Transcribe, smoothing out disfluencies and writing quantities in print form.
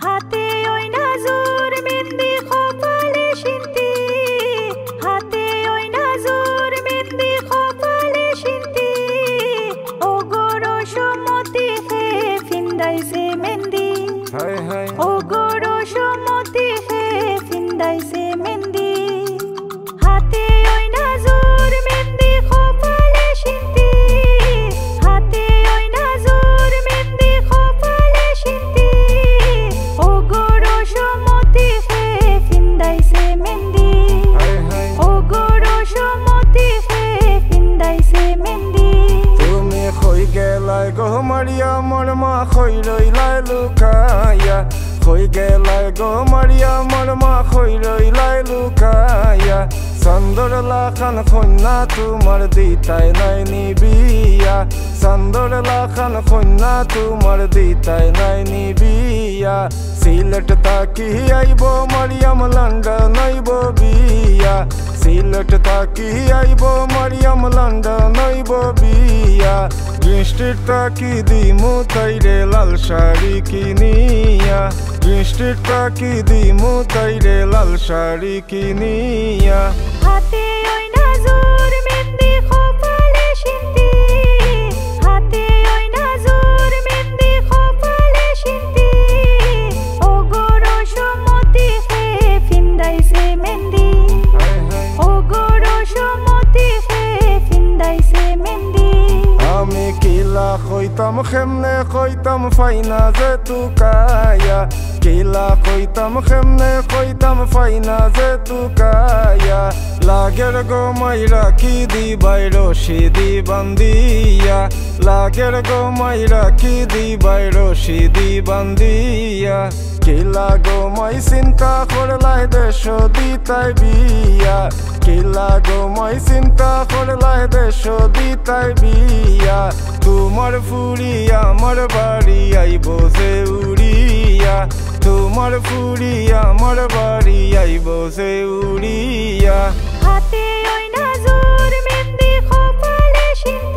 হাতে ওই নাজুর মেহেন্দি কপালে সিন্তি, হাতে ওই নাজুর মেহেন্দি কপালে সিন্তি, ও গরো সমতি হে ফিন্দাইছে মেহেন্দি, ও গরো সমতি হে ফিন্দাইছে মেহেন্দি। হাতে ওই নাজুর মেহেন্দি কপালে সিন্তি, হাতে ওই নাজুর মেহেন্দি কপালে সিন্তি, ও গরো সমতি হে ফিন্দাইছে মেহেন্দি, ও গরো সমতি হে ফিন্দাইছে মেহেন্দি। তুমি কই গেলাই গো মারিয়া মোর মা কই রইলাই লুকাইয়া, কই গেলাই গো মারিয়া মোর মা কই রইলাই লুকাইয়া। চান্দর লাখান কন্যা তোমার দিতাই নাই নিবিয়া, চান্দর লাখান কন্যা তোমার দিতাই নাই নিবিয়া। সিলেট তাকি আইব মারিয়াম লন্ডন আইব বিয়া, সিলেট তাকি আইব মারিয়াম লন্ডন আইব বিয়া। গ্রিন স্ট্রিট তাকি দিমু তাইরে লাল শাড়ি কিনিয়া, গ্রিন স্ট্রিট তাকি দিমু তাইরে লাল শাড়ি কিনিয়া। হাতে ওই নাজুর মেহেন্দি কপালে সিন্তি, হাতে ওই নাজুর মেহেন্দি কপালে সিন্তি, ও গরো সমতি হে ফিন্দাইছে মেহেন্দি, ও গরো সমতি হে ফিন্দাইছে মেহেন্দি। আমি কিলা কইতাম কেমনে কইতাম ফাইনা যে তুকায়া, কিলা কইতাম কেমনে কইতাম ফাইনা যে তুকায়া। লাগের গো মাইরা কি দিবাই রশি দি বান্দিয়া, লাগের গো মাইরা কি দিবাই রশি দি বান্দিয়া। কিলা গো মাই চিন্তা করলাই দেশ দিতাই বিয়া, কিলা গো মাই চিন্তা করলাই দেশ দিতাই বিয়া। তোমার ফুরি আমার বাড়ি আইব যে উড়িয়া, তোমার ফুরি আমার বাড়ি আইব যে উড়িয়া। হাতে ওই নাজুর মেহেন্দি কপালে সিন্তি,